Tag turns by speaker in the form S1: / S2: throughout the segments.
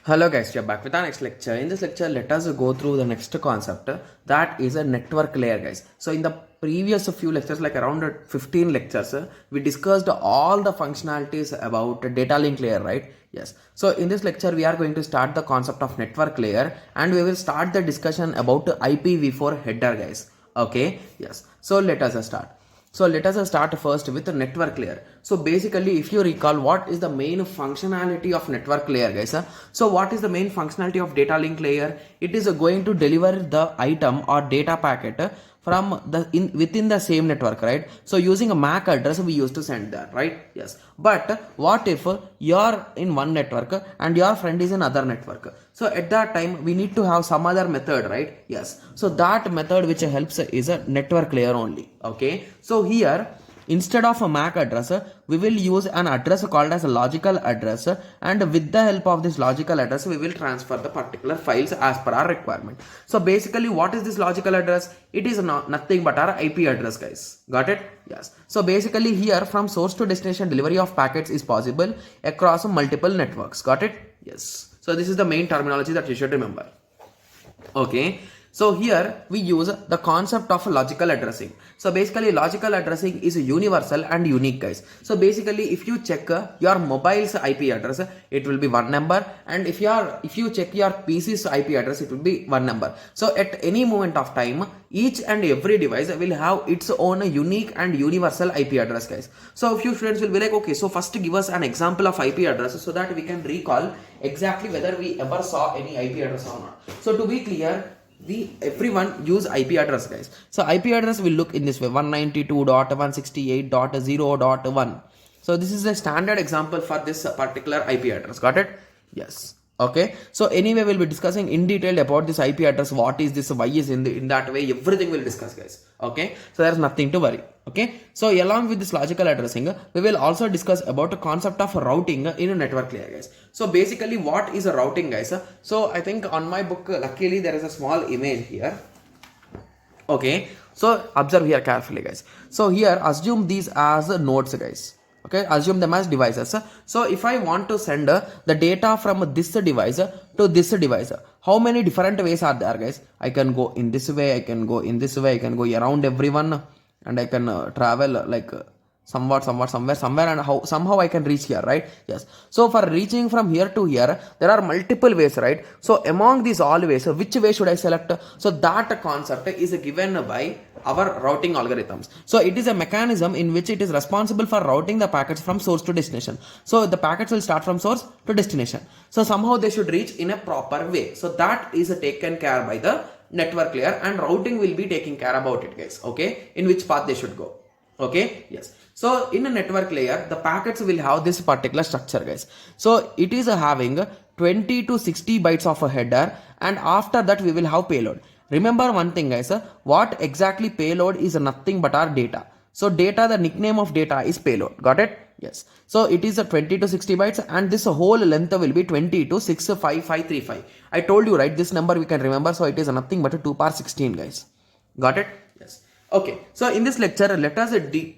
S1: Hello guys, we are back with our next lecture. In this lecture, let us go through the next concept, that is a network layer, guys. So in the previous few lectures, like around 15 lectures, we discussed all the functionalities about data link layer, right? Yes. So in this lecture, we are going to start the concept of network layer and we will start the discussion about IPv4 header, guys. Okay. Yes. So let us start. So let us start first with the network layer. So basically, if you recall, what is the main functionality of network layer, guys? So what is the main functionality of data link layer? It is going to deliver the item or data packet from within the same network, right? So using a MAC address, we used to send that, right? Yes. But what if you are in one network and your friend is in another network? So at that time, we need to have some other method, right? Yes. So that method which helps is a network layer only. Okay. So here, instead of a MAC address, we will use an address called as a logical address, and with the help of this logical address, we will transfer the particular files as per our requirement. So basically, what is this logical address? It is nothing but our IP address, guys. Got it? Yes. So basically here, from source to destination, delivery of packets is possible across multiple networks. Got it? Yes. So this is the main terminology that you should remember. Okay. So here we use the concept of logical addressing. So basically logical addressing is universal and unique, guys. So basically if you check your mobile's IP address, it will be one number, and if you check your PC's IP address, it will be one number. So at any moment of time, each and every device will have its own unique and universal IP address, guys. So a few students will be like, okay, so first give us an example of IP address so that we can recall exactly whether we ever saw any IP address or not. So to be clear, everyone use IP address, guys. So IP address will look in this way: 192.168.0.1. So this is a standard example for this particular IP address. Got it? Yes. Okay. So anyway, we'll be discussing in detail about this IP address. What is this? Why is in that way? Everything we'll discuss, guys. Okay. So there's nothing to worry. Okay. So along with this logical addressing, we will also discuss about the concept of routing in a network layer, guys. So basically, what is a routing, guys? So I think on my book, luckily there is a small image here. Okay. So observe here carefully, guys. So here, assume these as nodes, guys. Okay, assume them as devices. So if I want to send the data from this device to this device, how many different ways are there, guys? I can go in this way, I can go in this way, I can go around everyone, and I can travel like somewhere, and somehow I can reach here, right? Yes. So for reaching from here to here, there are multiple ways, right? So among these all ways, which way should I select? So that concept is given by our routing algorithms. So it is a mechanism in which it is responsible for routing the packets from source to destination. So the packets will start from source to destination. So somehow they should reach in a proper way. So that is taken care by the network layer, and routing will be taking care about it, guys. Okay, in which path they should go. Okay, yes. So in a network layer, the packets will have this particular structure, guys. So it is having 20 to 60 bytes of a header, and after that we will have payload. Remember one thing, guys, what exactly payload is nothing but our data. So data, the nickname of data is payload. Got it? Yes. So it is a 20 to 60 bytes, and this whole length will be 20 to 65535. I told you, right? This number we can remember. So it is nothing but a 2 power 16, guys. Got it? Yes. Okay. So in this lecture, let us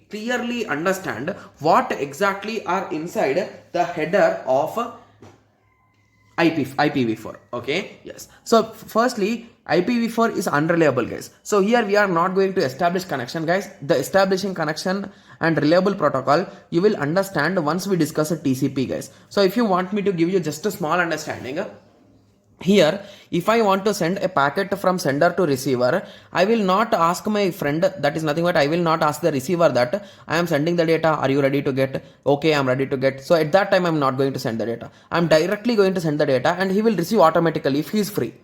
S1: clearly understand what exactly are inside the header of IPv4. Okay. Yes. So firstly, IPv4 is unreliable, guys. So here we are not going to establish connection, guys. The establishing connection and reliable protocol you will understand once we discuss a TCP, guys. So if you want me to give you just a small understanding, here if I want to send a packet from sender to receiver, I will not ask my friend, that is nothing but I will not ask the receiver that I am sending the data, are you ready to get? Okay, I am ready to get. So at that time I am not going to send the data. I am directly going to send the data, and he will receive automatically if he is free.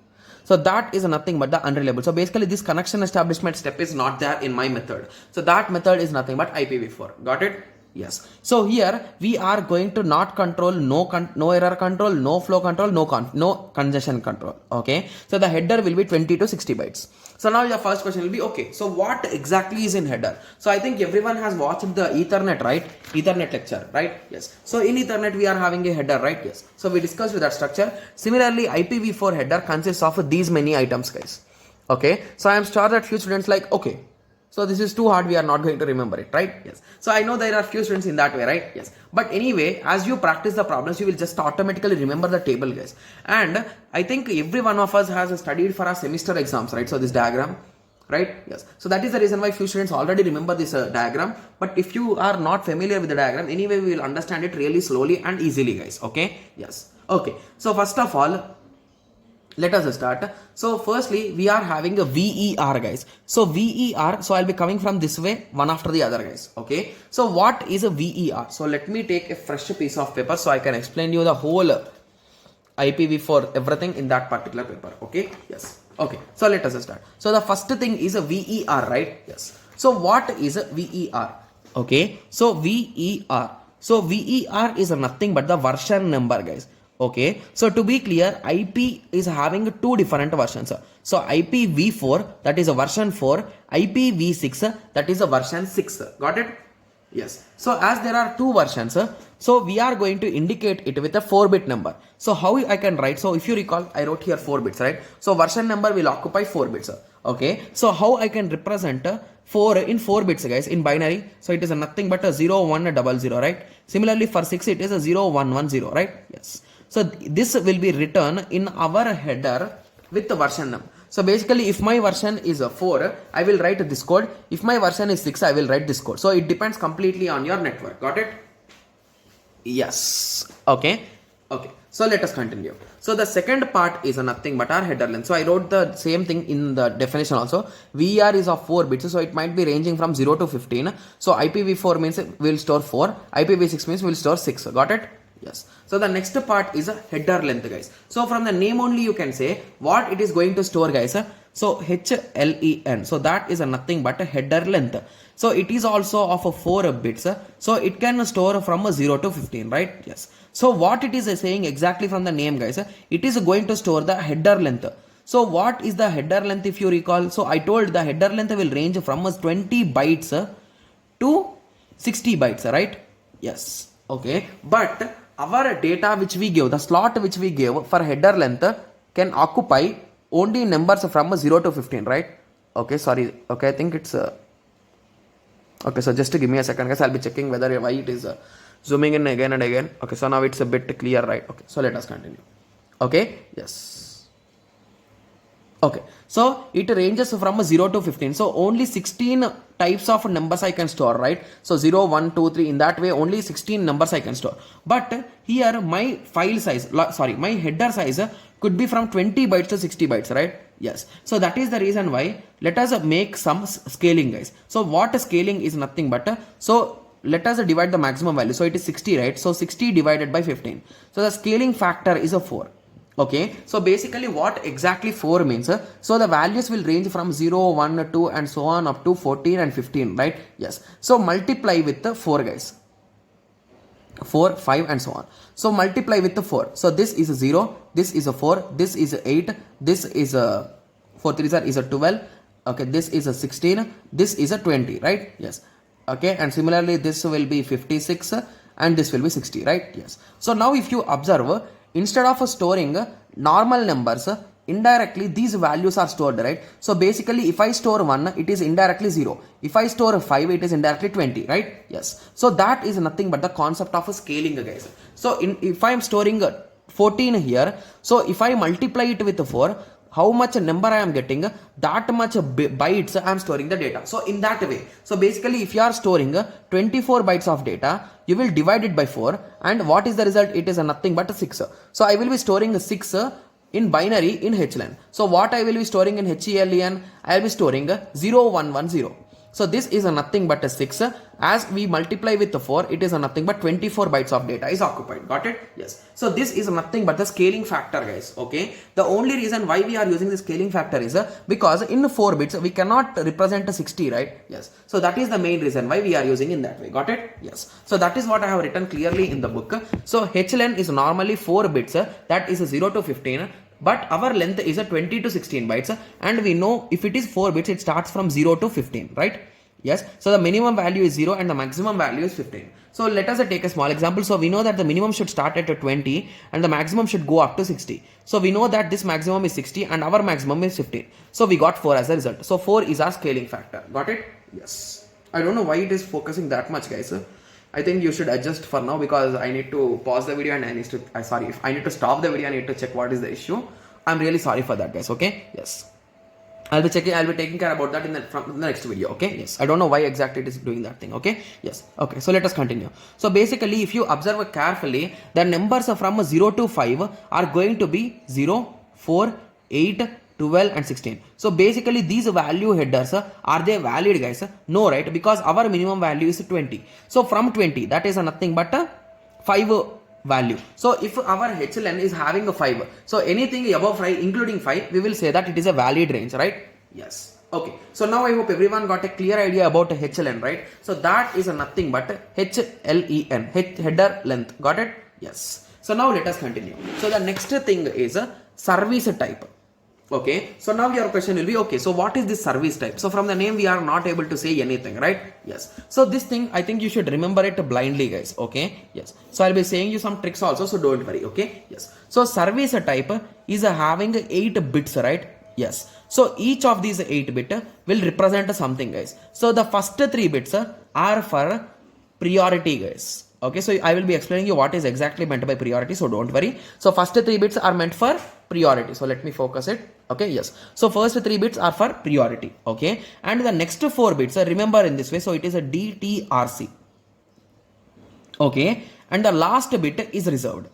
S1: So that is nothing but the unreliable. So basically this connection establishment step is not there in my method. So that method is nothing but IPv4. Got it? Yes. So here we are going to not control no error control, no flow control, no congestion control. Okay. So the header will be 20 to 60 bytes. So now your first question will be, okay, so what exactly is in header? So I think everyone has watched the Ethernet, right? Ethernet lecture, right? Yes. So in Ethernet we are having a header, right? Yes. So we discussed that structure. Similarly, IPv4 header consists of these many items, guys. Okay. So I am sure that few students like, okay, So this is too hard, we are not going to remember it, right? Yes. So I know there are few students in that way, right? Yes. But anyway, as you practice the problems, you will just automatically remember the table, guys. And I think every one of us has studied for our semester exams, right? So this diagram, right? Yes. So that is the reason why few students already remember this diagram. But if you are not familiar with the diagram, anyway, we will understand it really slowly and easily, guys. Okay? Yes. Okay. So first of all, let us start. So firstly, we are having a VER, guys. So VER, so I'll be coming from this way, one after the other, guys. Okay. So what is a VER? So let me take a fresh piece of paper so I can explain you the whole IPv4 everything in that particular paper. Okay. Yes. Okay. So let us start. So the first thing is a VER, right? Yes. So what is a VER? Okay. So VER. So VER is nothing but the version number, guys. Okay, so to be clear, IP is having two different versions. So IPv4, that is a version 4, IPv6, that is a version 6. Got it? Yes. So as there are two versions, so we are going to indicate it with a 4-bit number. So how I can write? So if you recall, I wrote here 4 bits, right? So version number will occupy 4 bits. Okay, so how I can represent 4 in 4 bits, guys, in binary? So it is nothing but a 0100, right? Similarly for 6, it is a 0110, right? Yes. So this will be written in our header with the version number. So basically, if my version is a 4, I will write this code. If my version is 6, I will write this code. So it depends completely on your network. Got it? Yes. Okay. Okay. So let us continue. So the second part is nothing but our header length. So I wrote the same thing in the definition also. VER is of 4 bits. So it might be ranging from 0 to 15. So IPv4 means we'll store 4. IPv6 means we'll store 6. Got it? Yes. So the next part is a header length, guys. So from the name only you can say what it is going to store, guys. So HLEN. So that is nothing but a header length. So it is also of a 4 bits. So it can store from a 0 to 15, right? Yes. So what it is saying exactly from the name, guys, it is going to store the header length. So what is the header length if you recall? So I told the header length will range from 20 bytes to 60 bytes, right? Yes. Okay. But our data which we give, the slot which we give for header length can occupy only numbers from 0 to 15, right? Okay, sorry. Okay, I think it's okay, so just give me a second, guys. I'll be checking whether why it is zooming in again and again. Okay, so now it's a bit clear, right? Okay, so let us continue. Okay, yes. Okay, so it ranges from 0 to 15. So only 16 types of numbers I can store, right? So 0, 1, 2, 3. In that way, only 16 numbers I can store. But here my file size, my header size could be from 20 bytes to 60 bytes, right? Yes. So that is the reason why let us make some scaling, guys. So what scaling is nothing but, so let us divide the maximum value. So it is 60, right? So 60 divided by 15. So the scaling factor is a 4. Okay, so basically what exactly 4 means, so the values will range from 0, 1, 2 and so on up to 14 and 15, right? Yes. So multiply with the 4, guys. 4, 5 and so on. So multiply with the 4. So this is a 0, this is a 4, this is a 8, this is a 4 3 is a 12. Okay, this is a 16, this is a 20, right? Yes. Okay, and similarly this will be 56 and this will be 60, right? Yes. So now if you observe, instead of storing normal numbers, indirectly these values are stored, right? So basically if I store 1, it is indirectly 0. If I store 5, it is indirectly 20, right? Yes. So that is nothing but the concept of scaling, guys. So if I am storing 14 here, so if I multiply it with 4, how much number I am getting, that much bytes I am storing the data. So in that way, so basically if you are storing 24 bytes of data, you will divide it by 4, and what is the result? It is nothing but 6. So I will be storing 6 in binary in HLN. So what I will be storing in HELEN? I will be storing 0110. So this is nothing but a 6. As we multiply with the 4, it is nothing but 24 bytes of data is occupied. Got it? Yes. So this is nothing but the scaling factor, guys. Okay. The only reason why we are using the scaling factor is because in 4 bits we cannot represent a 60, right? Yes. So that is the main reason why we are using in that way. Got it? Yes. So that is what I have written clearly in the book. So HLN is normally 4 bits. That is 0 to 15. But our length is 20 to 16 bytes, and we know if it is 4 bits, it starts from 0 to 15, right? Yes, so the minimum value is 0 and the maximum value is 15. So let us take a small example. So we know that the minimum should start at 20 and the maximum should go up to 60. So we know that this maximum is 60 and our maximum is 15. So we got 4 as a result. So 4 is our scaling factor. Got it? Yes. I don't know why it is focusing that much, guys. I think you should adjust for now because I need to pause the video and I need to, if I need to stop the video, I need to check what is the issue. I'm really sorry for that, guys. Okay? Yes. I'll be taking care about that from the next video. Okay? Yes. I don't know why exactly it is doing that thing. Okay? Yes. Okay. So let us continue. So basically, if you observe carefully, the numbers from 0 to 5 are going to be 0, 4, 8, 12 and 16. So basically these value headers, are they valid, guys? No, right? Because our minimum value is 20. So from 20, that is nothing but a 5 value. So if our HLN is having a 5, so anything above 5 including 5, we will say that it is a valid range, right? Yes. Okay. So now I hope everyone got a clear idea about HLN, right? So that is nothing but HLEN, header length. Got it? Yes. So now let us continue. So the next thing is a service type. Okay, so now your question will be, okay, so what is this service type? So from the name we are not able to say anything, right? Yes. So this thing, I think you should remember it blindly, guys. Okay, yes. So I'll be saying you some tricks also, so don't worry. Okay, yes. So service type is having 8 bits, right? Yes. So each of these 8 bit will represent something, guys. So the first 3 bits are for priority, guys. Okay, so I will be explaining you what is exactly meant by priority, so don't worry. So first 3 bits are meant for priority. So let me focus it. Okay, yes. So first 3 bits are for priority. Okay, and the next 4 bits, remember in this way, so it is a DTRC. Okay, and the last bit is reserved.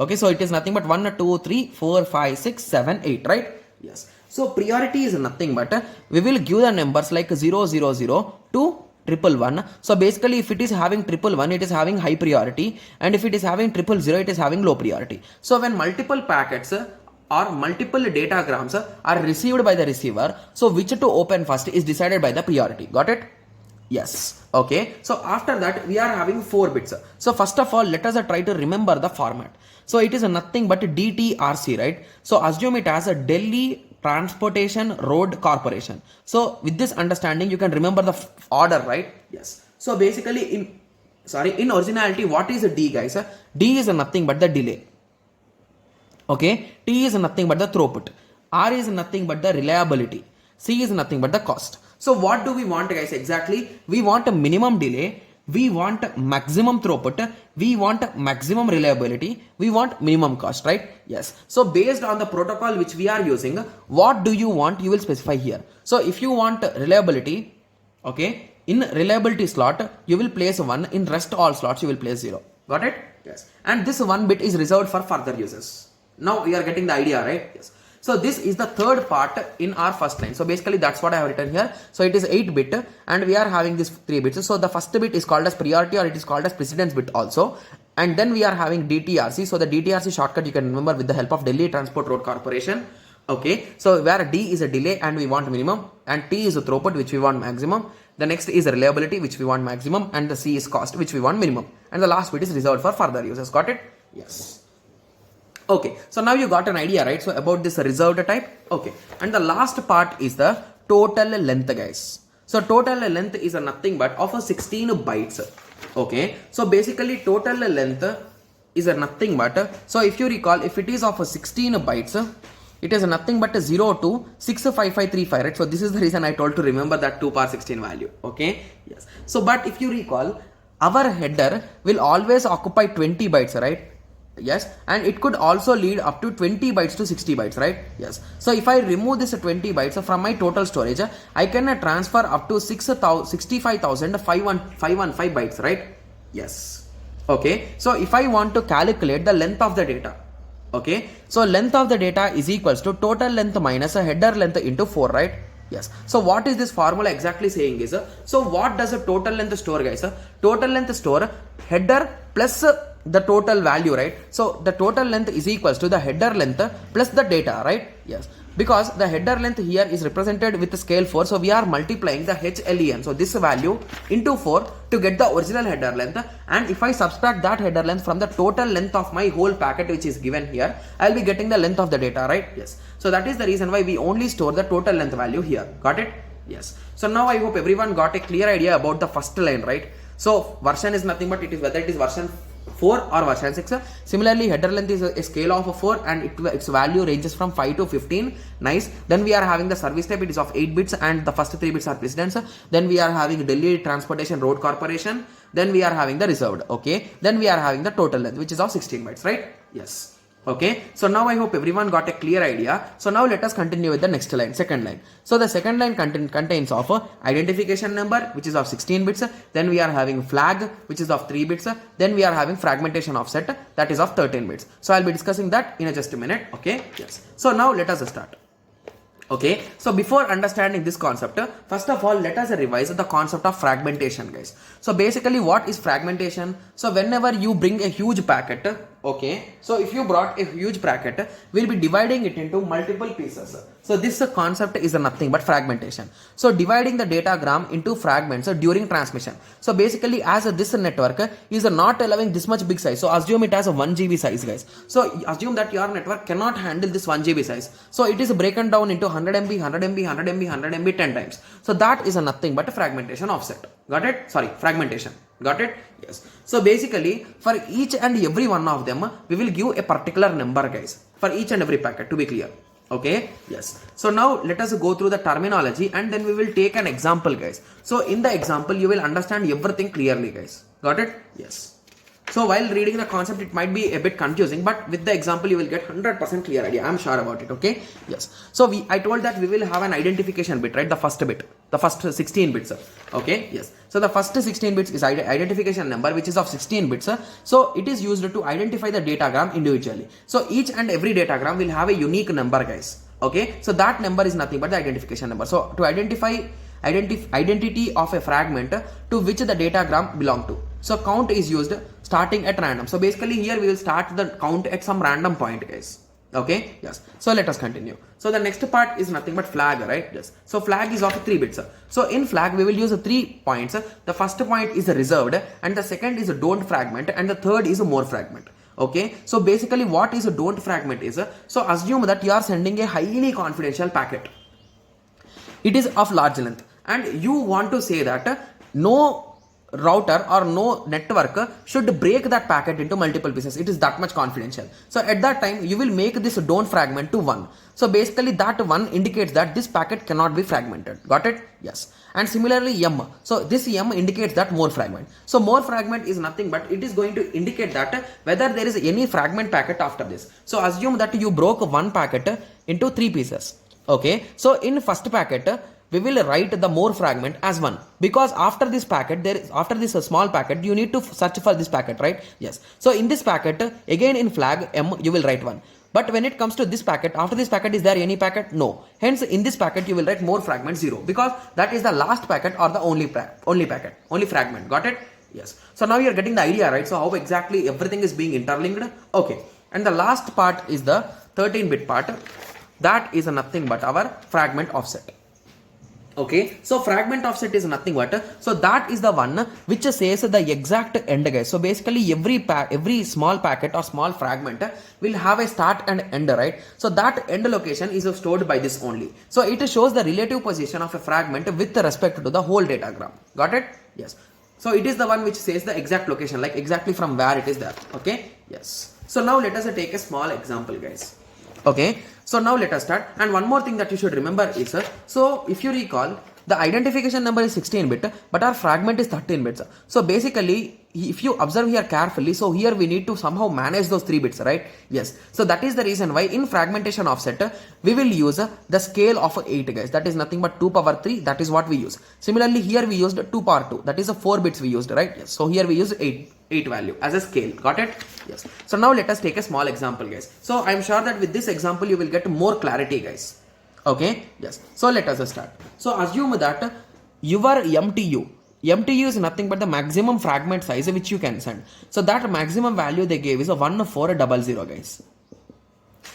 S1: Okay, so it is nothing but 1, 2, 3, 4, 5, 6, 7, 8, right? Yes. So priority is nothing but we will give the numbers like 0, 0, 0 to 111. So basically if it is having 111, it is having high priority, and if it is having 000, it is having low priority. So when multiple packets or multiple datagrams are received by the receiver, so which to open first is decided by the priority. Got it? Yes. Okay. So after that we are having 4 bits. So first of all, let us try to remember the format. So it is nothing but DTRC, right? So assume it as a Delhi Transportation Road Corporation. So with this understanding, you can remember the order, right? Yes. So basically in originality, what is a D, guys? D is nothing but the delay. Okay. T is nothing but the throughput. R is nothing but the reliability. C is nothing but the cost. So what do we want, guys? Exactly. We want a minimum delay. We want maximum throughput. We want maximum reliability. We want minimum cost, right? Yes. So based on the protocol which we are using, what do you want? You will specify here. So if you want reliability, okay, in reliability slot, you will place 1. In rest all slots, you will place 0. Got it? Yes. And this 1 bit is reserved for further uses. Now we are getting the idea, right? Yes. So this is the third part in our first line. So basically that's what I have written here. So it is 8 bit and we are having this 3 bits. So the first bit is called as priority, or it is called as precedence bit also. And then we are having DTRC. So the DTRC shortcut you can remember with the help of Delhi Transport Road Corporation. Okay. So where D is a delay and we want minimum, and T is a throughput which we want maximum. The next is reliability which we want maximum, and the C is cost which we want minimum. And the last bit is reserved for further users. Got it? Yes. Okay, so now you got an idea, right? So about this reserved type. Okay, and the last part is the total length, guys. So total length is a nothing but of a 16 bytes. Okay, so basically total length is a nothing but, so if you recall, if it is of a 16 bytes, it is nothing but a 0 to 65535, right? So this is the reason I told to remember that 2 power 16 value. Okay, yes. So but if you recall, our header will always occupy 20 bytes, right? Yes, and it could also lead up to 20 bytes to 60 bytes, right? Yes. So if I remove this 20 bytes from my total storage, I can transfer up to 65,515 bytes, right? Yes. Okay. So if I want to calculate the length of the data, okay, so length of the data is equals to total length minus a header length into 4, right? Yes. So what is this formula exactly saying is, so what does a total length store, guys? Total length store header plus the total value, right? So the total length is equals to the header length plus the data, right? Yes. Because the header length here is represented with the scale 4. So we are multiplying the HLEN. So this value into 4 to get the original header length. And if I subtract that header length from the total length of my whole packet which is given here, I'll be getting the length of the data, right? Yes. So that is the reason why we only store the total length value here. Got it? Yes. So now I hope everyone got a clear idea about the first line, right? So version is nothing but it is whether it is version 4 or version 6. Similarly, header length is a scale of 4 and its value ranges from 5 to 15. Nice. Then we are having the service type, it is of 8 bits and the first 3 bits are precedence. Then we are having Delhi Transportation Road Corporation. Then we are having the reserved. Okay. Then we are having the total length, which is of 16 bytes, right? Yes. Okay, so now I hope everyone got a clear idea. So now let us continue with the next line, second line. So the second line contains of identification number, which is of 16 bits. Then we are having flag, which is of 3 bits. Then we are having fragmentation offset, that is of 13 bits. So I'll be discussing that in just a minute. Okay, yes. So now let us start. Okay, so before understanding this concept, first of all, let us revise the concept of fragmentation, guys. So basically, what is fragmentation? So whenever you bring a huge packet, okay, so if you brought a huge packet, we'll be dividing it into multiple pieces. So this concept is nothing but fragmentation. So dividing the datagram into fragments during transmission. So basically, as this network is not allowing this much big size, so assume it has a 1 GB size, guys. So assume that your network cannot handle this 1 GB size. So it is broken down into 100 MB, 100 MB, 100 MB, 100 MB 10 times. So that is nothing but a fragmentation offset. Got it? Sorry, fragmentation. Got it? Yes. So basically, for each and every one of them, we will give a particular number, guys. For each and every packet, to be clear. Okay, yes. So now let us go through the terminology and then we will take an example, guys. So in the example, you will understand everything clearly, guys. Got it? Yes. So while reading the concept, it might be a bit confusing, but with the example, you will get 100% clear idea. I'm sure about it. Okay. Yes. So I told that we will have an identification bit, right? The first bit, the first 16 bits. Okay. Yes. So the first 16 bits is identification number, which is of 16 bits. So it is used to identify the datagram individually. So each and every datagram will have a unique number, guys. Okay. So that number is nothing but the identification number. So to identify identity of a fragment to which the datagram belong to. So count is used starting at random. So basically here we will start the count at some random point, guys. Okay, yes. So let us continue. So the next part is nothing but flag, right? Yes. So flag is of 3 bits. So in flag we will use 3 points. The first point is reserved and the second is don't fragment and the third is more fragment. Okay, so basically what is a don't fragment is, so assume that you are sending a highly confidential packet. It is of large length and you want to say that no router or no network should break that packet into multiple pieces. It is that much confidential. So at that time you will make this don't fragment to 1. So basically that 1 indicates that this packet cannot be fragmented. Got it? Yes. And similarly M. So this M indicates that more fragment. So more fragment is nothing but it is going to indicate that whether there is any fragment packet after this. So assume that you broke one packet into 3 pieces. Okay. So in first packet we will write the more fragment as 1 because after this packet after this small packet you need to search for this packet, right? Yes. So in this packet again in flag M you will write 1. But when it comes to this packet, after this packet is there any packet? No. Hence in this packet you will write more fragment 0 because that is the last packet or the only fragment. Got it? Yes. So now you are getting the idea, right? So how exactly everything is being interlinked? Okay. And the last part is the 13-bit part. That is nothing but our fragment offset. Okay, so fragment offset is nothing but, so that is the one which says the exact end, guys. So basically every small packet or small fragment will have a start and end, right? So that end location is stored by this only. So it shows the relative position of a fragment with respect to the whole datagram. Got it? Yes. So it is the one which says the exact location, like exactly from where it is there. Okay. Yes. So now let us take a small example, guys. Okay, so now let us start. And one more thing that you should remember is, so if you recall, the identification number is 16-bit, but our fragment is 13 bits. So basically, if you observe here carefully, so here we need to somehow manage those 3 bits, right? Yes. So that is the reason why in fragmentation offset, we will use the scale of 8, guys. That is nothing but 2 power 3. That is what we use. Similarly, here we used 2 power 2. That is 4 bits we used, right? Yes. So here we use 8 value as a scale. Got it? Yes. So now let us take a small example, guys. So I am sure that with this example, you will get more clarity, guys. Okay. Yes. So let us start. So assume that your MTU is nothing but the maximum fragment size which you can send. So that maximum value they gave is a 1400, guys.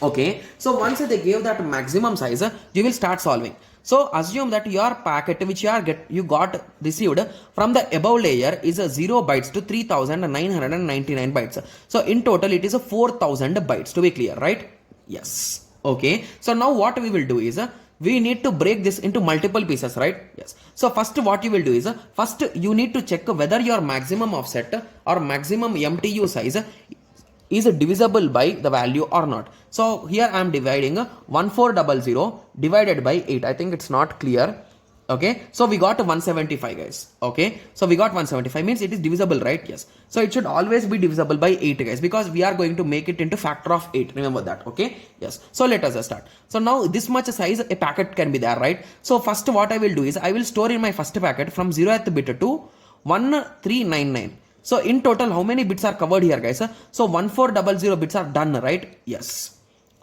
S1: Okay. So once they gave that maximum size, you will start solving. So assume that your packet which you got received from the above layer is 0 bytes to 3999 bytes. So in total it is 4000 bytes, to be clear, right? Yes. Okay. So now what we will do is, we need to break this into multiple pieces, right? Yes. So first what you will do is, first you need to check whether your maximum offset or maximum MTU size is divisible by the value or not. So here I am dividing 1400 divided by 8. I think it's not clear. Okay, so we got 175 guys. Okay, so we got 175 means it is divisible, right? Yes. So it should always be divisible by 8 guys, because we are going to make it into factor of 8. Remember that. Okay, yes. So let us start. So now this much size a packet can be there, right? So first what I will do is I will store in my first packet from 0th bit to 1399. So in total how many bits are covered here guys? So 1400 bits are done, right? Yes.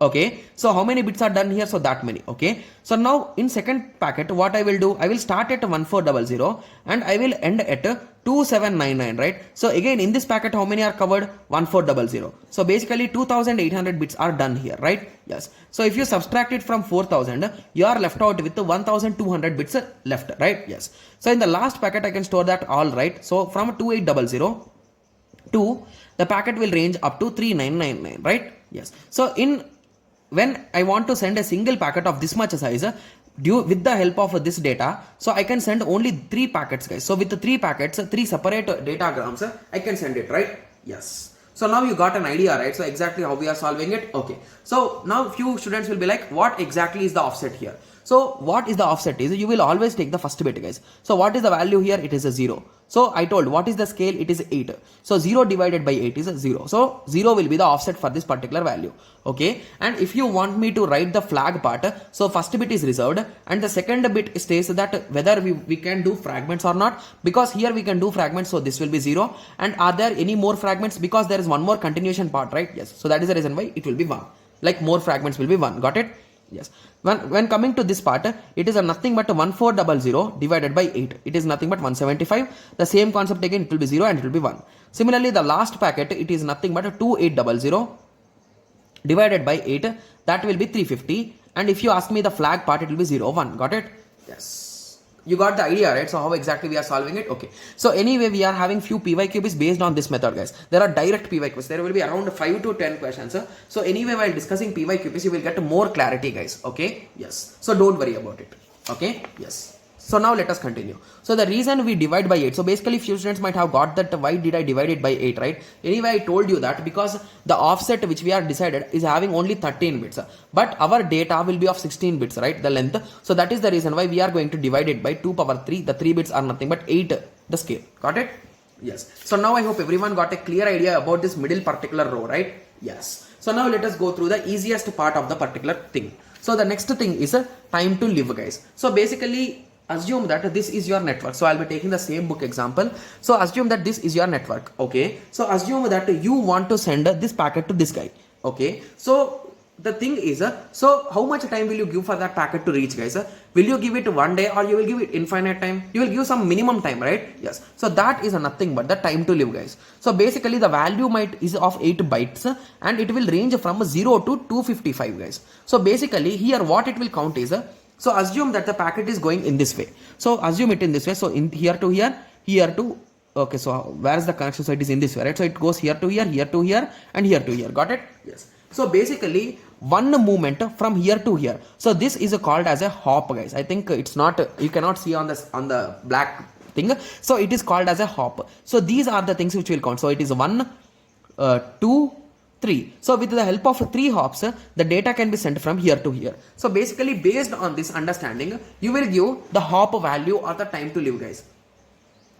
S1: Okay, so how many bits are done here? So that many. Okay, so now in second packet what I will do, I will start at 1400 and I will end at 2799, right? So again in this packet how many are covered? 1400. So basically 2800 bits are done here, right? Yes. So if you subtract it from 4000, you are left out with 1200 bits left, right? Yes. So in the last packet I can store that all, right? So from 2800 to the packet will range up to 3999, right? Yes. So when I want to send a single packet of this much size, with the help of this data, so I can send only 3 packets guys. So with the 3 packets, 3 separate datagrams, I can send it, right? Yes. So now you got an idea, right? So exactly how we are solving it. Okay. So now few students will be like, what exactly is the offset here? So what is the offset is, you will always take the first bit guys. So what is the value here? It is a 0. So I told what is the scale? It is 8. So 0 divided by 8 is a 0. So 0 will be the offset for this particular value. Okay. And if you want me to write the flag part, so first bit is reserved and the second bit states that whether we can do fragments or not, because here we can do fragments. So this will be 0. And are there any more fragments? Because there is one more continuation part, right? Yes. So that is the reason why it will be 1. Like more fragments will be 1. Got it? Yes. When coming to this part, it is a nothing but 1400 divided by 8. It is nothing but 175. The same concept again, it will be 0 and it will be 1. Similarly, the last packet, it is nothing but 2800 divided by 8. That will be 350. And if you ask me the flag part, it will be 0, 1. Got it? Yes. You got the idea, right? So how exactly we are solving it? Okay. So anyway, we are having few PYQs based on this method, guys. There are direct PYQs. There will be around 5 to 10 questions. So anyway, while discussing PYQs, you will get more clarity, guys. Okay. Yes. So don't worry about it. Okay. Yes. So now let us continue. So the reason we divide by 8. So basically few students might have got that why did I divide it by 8, right? Anyway, I told you that because the offset which we are decided is having only 13 bits. But our data will be of 16 bits, right? The length. So that is the reason why we are going to divide it by 2 power 3. The 3 bits are nothing but 8 the scale. Got it? Yes. So now I hope everyone got a clear idea about this middle particular row, right? Yes. So now let us go through the easiest part of the particular thing. So the next thing is time to live, guys. So basically assume that this is your network. So I'll be taking the same book example. So assume that this is your network. Okay. So assume that you want to send this packet to this guy. Okay. So the thing is, so how much time will you give for that packet to reach, guys? Will you give it 1 day or you will give it infinite time? You will give some minimum time, right? Yes. So that is nothing but the time to live, guys. So basically the value is of 8 bytes and it will range from 0 to 255, guys. So basically here what it will count is, so assume that the packet is going in this way. So assume it in this way. So in here to here, here to, okay. So where is the connection? So it is in this way, right? So it goes here to here and here to here. Got it? Yes. So basically one movement from here to here. So this is called as a hop, guys. I think it's not, you cannot see on this, on the black thing. So it is called as a hop. So these are the things which will count. So it is 1, 2, 3. So with the help of 3 hops, the data can be sent from here to here. So basically based on this understanding, you will give the hop value or the time to live, guys.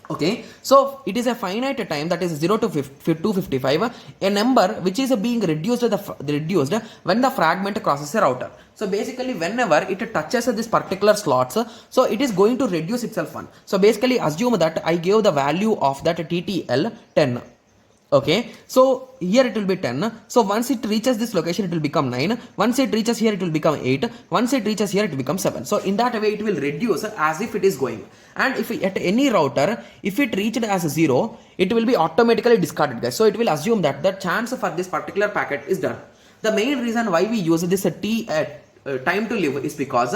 S1: Okay. So it is a finite time, that is 0 to 255, a number which is being reduced when the fragment crosses a router. So basically whenever it touches this particular slots, so it is going to reduce itself 1. So basically assume that I gave the value of that TTL 10. Okay, so here it will be 10. So once it reaches this location, it will become 9. Once it reaches here, it will become 8. Once it reaches here, it will become 7. So in that way, it will reduce as if it is going. And if at any router, if it reached as 0, it will be automatically discarded, guys. So it will assume that the chance for this particular packet is done. The main reason why we use this time to live is because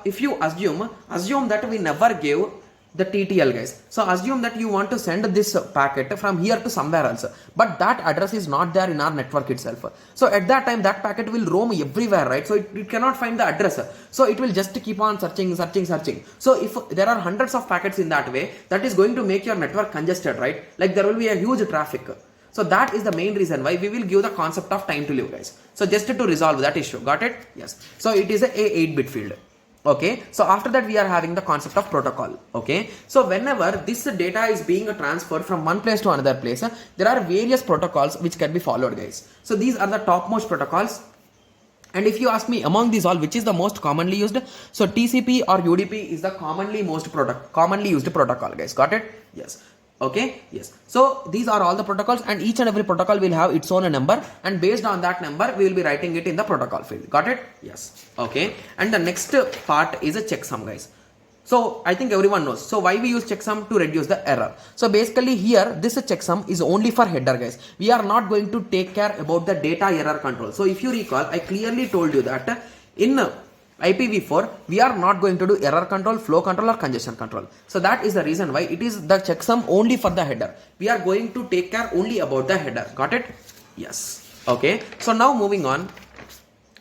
S1: if you assume that we never gave the TTL guys. So assume that you want to send this packet from here to somewhere else, but that address is not there in our network itself. So at that time that packet will roam everywhere, right? So it cannot find the address. So it will just keep on searching. So if there are hundreds of packets in that way, that is going to make your network congested, right? Like there will be a huge traffic. So that is the main reason why we will give the concept of time to live guys. So just to resolve that issue, got it? Yes. So it is a 8-bit field. Okay, so after that we are having the concept of protocol. Okay, so whenever this data is being transferred from one place to another place, there are various protocols which can be followed guys. So these are the topmost protocols, and if you ask me among these all which is the most commonly used, so TCP or UDP is the commonly used protocol guys. Got it? Yes. Okay, yes. So these are all the protocols, and each and every protocol will have its own number, and based on that number we will be writing it in the protocol field. Got it? Yes. Okay, and the next part is a checksum guys. So I think everyone knows. So why we use checksum? To reduce the error. So basically here this checksum is only for header guys. We are not going to take care about the data error control. So if you recall, I clearly told you that in IPv4 we are not going to do error control, flow control or congestion control. So that is the reason why it is the checksum only for the header. We are going to take care only about the header. Got it? Yes. Okay, so now moving on,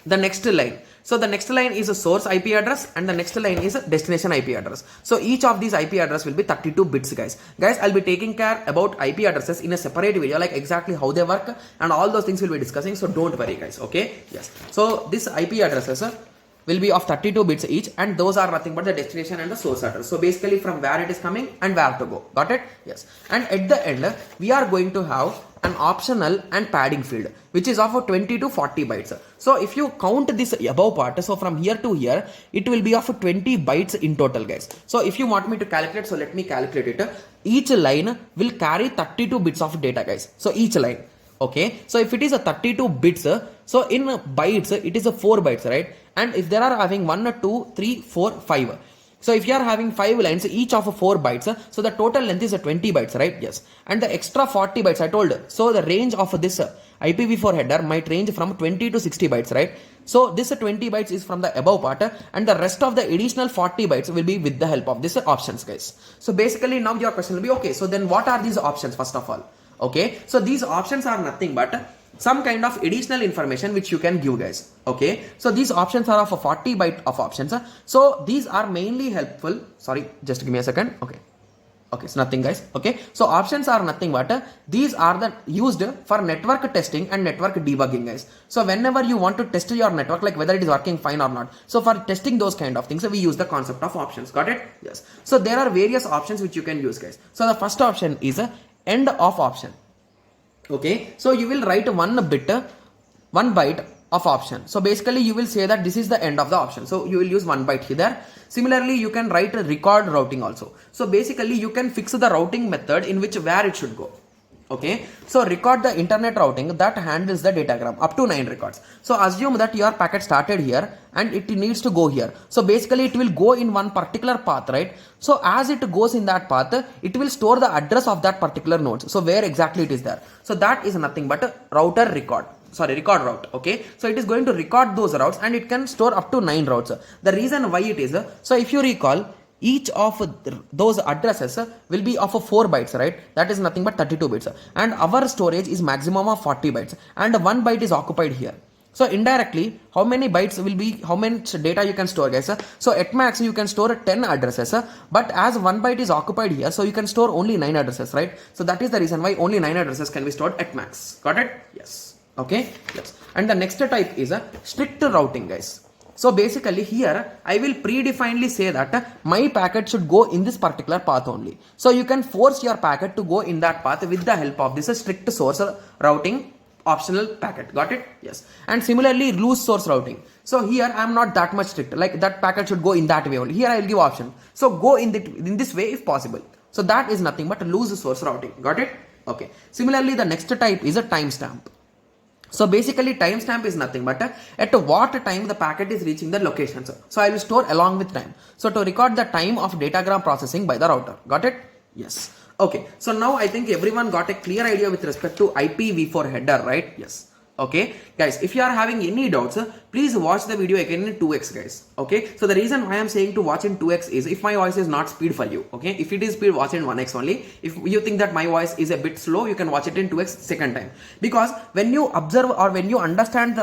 S1: the next line. So the next line is a source IP address and the next line is a destination IP address. So each of these IP address will be 32 bits guys. I'll be taking care about IP addresses in a separate video, like exactly how they work and all those things we'll be discussing. So don't worry guys. Okay, yes. So this IP addresses will be of 32 bits each, and those are nothing but the destination and the source address. So basically from where it is coming and where to go. Got it? Yes. And at the end we are going to have an optional and padding field which is of 20 to 40 bytes. So if you count this above part, so from here to here it will be of 20 bytes in total guys. So if you want me to calculate, so let me calculate it. Each line will carry 32 bits of data guys. So each line. Okay, so if it is a 32 bits, so in bytes it is a 4 bytes, right? And if there are having 1, 2, 3, 4, 5. So if you are having 5 lines, each of 4 bytes, so the total length is 20 bytes, right? Yes. And the extra 40 bytes I told, so the range of this IPv4 header might range from 20 to 60 bytes, right? So this 20 bytes is from the above part, and the rest of the additional 40 bytes will be with the help of this options guys. So basically now your question will be, okay, so then what are these options first of all? Okay, so these options are nothing but some kind of additional information which you can give guys. Okay, so these options are of a 40 byte of options. So these are mainly helpful. Sorry, just give me a second. Okay, it's nothing guys. Okay, so options are nothing but these are the used for network testing and network debugging guys. So whenever you want to test your network, like whether it is working fine or not, so for testing those kind of things we use the concept of options. Got it? Yes. So there are various options which you can use guys. So the first option is end of option. Okay, so you will write one byte of option. So basically you will say that this is the end of the option. So you will use 1 byte here. Similarly, you can write a record routing also. So basically you can fix the routing method in which where it should go. Okay, so record the internet routing that handles the datagram up to 9 records. So assume that your packet started here and it needs to go here. So basically it will go in one particular path, right? So as it goes in that path, it will store the address of that particular node. So where exactly it is there. So that is nothing but a record route. Okay, so it is going to record those routes and it can store up to 9 routes. The reason why it is, so if you recall, each of those addresses will be of 4 bytes, right? That is nothing but 32 bits, and our storage is maximum of 40 bytes, and 1 byte is occupied here. So indirectly, how many bytes will be, how much data you can store guys? So at max you can store 10 addresses, but as 1 byte is occupied here, so you can store only 9 addresses, right? So that is the reason why only 9 addresses can be stored at max. Got it? Yes. Okay, yes. And the next type is a strict routing guys. So basically here I will predefinedly say that my packet should go in this particular path only. So you can force your packet to go in that path with the help of this strict source routing optional packet. Got it? Yes. And similarly loose source routing. So here I am not that much strict, like that packet should go in that way only. Here I will give option. So go in this way if possible. So that is nothing but loose source routing. Got it? Okay. Similarly the next type is a timestamp. So basically timestamp is nothing but at what time the packet is reaching the location. So I will store along with time. So to record the time of datagram processing by the router. Got it? Yes. Okay. So now I think everyone got a clear idea with respect to IPv4 header, right? Yes. Okay. Guys, if you are having any doubts, please watch the video again in 2x guys. Okay, so the reason why I'm saying to watch in 2x is if my voice is not speed for you. Okay, if it is speed, watch in 1x only. If you think that my voice is a bit slow, you can watch it in 2x second time, because when you observe or when you understand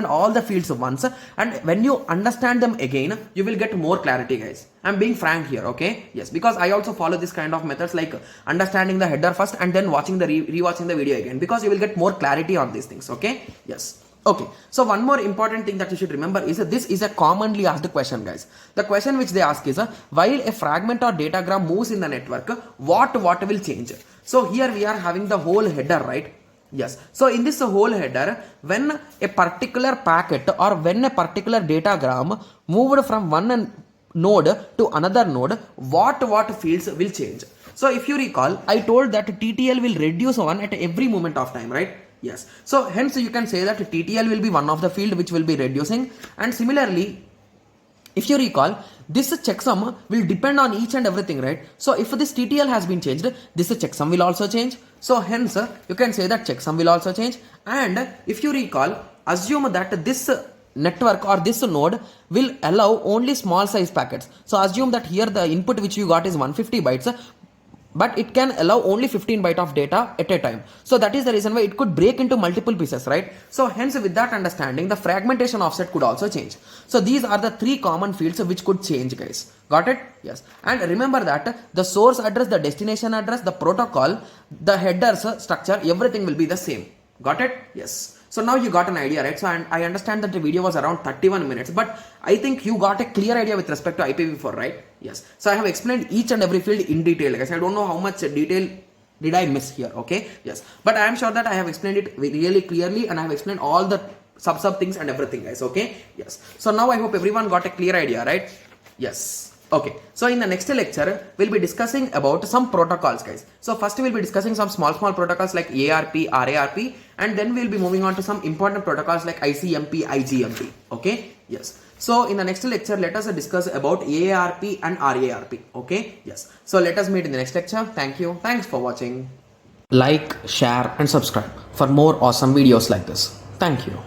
S1: all the fields once, and when you understand them again, you will get more clarity guys. I'm being frank here. Okay, yes, because I also follow this kind of methods, like understanding the header first and then watching the rewatching the video again, because you will get more clarity on these things. Okay, yes. Okay, so one more important thing that you should remember is that this is a commonly asked question guys. The question which they ask is while a fragment or datagram moves in the network, what will change? So here we are having the whole header, right? Yes, so in this whole header, when a particular packet or when a particular datagram moved from one node to another node, what fields will change? So if you recall, I told that TTL will reduce one at every moment of time, right? Yes, so hence you can say that TTL will be one of the field which will be reducing, and similarly, if you recall, this checksum will depend on each and everything, right? So if this TTL has been changed, this checksum will also change. So hence you can say that checksum will also change. And if you recall, assume that this network or this node will allow only small size packets. So assume that here the input which you got is 150 bytes, but it can allow only 15 bytes of data at a time. So that is the reason why it could break into multiple pieces, right? So hence with that understanding, the fragmentation offset could also change. So these are the three common fields which could change guys. Got it? Yes. And remember that the source address, the destination address, the protocol, the headers structure, everything will be the same. Got it? Yes. So now you got an idea, right? So I understand that the video was around 31 minutes, but I think you got a clear idea with respect to IPv4, right? Yes. So I have explained each and every field in detail, guys. I don't know how much detail did I miss here, okay? Yes. But I am sure that I have explained it really clearly, and I have explained all the sub things and everything, guys, okay? Yes. So now I hope everyone got a clear idea, right? Yes. Okay, so in the next lecture, we'll be discussing about some protocols, guys. So first we'll be discussing some small protocols like ARP, RARP, and then we'll be moving on to some important protocols like ICMP, IGMP. Okay, yes. So in the next lecture, let us discuss about AARP and RARP. Okay, yes. So let us meet in the next lecture. Thank you. Thanks for watching. Like, share, and subscribe for more awesome videos like this. Thank you.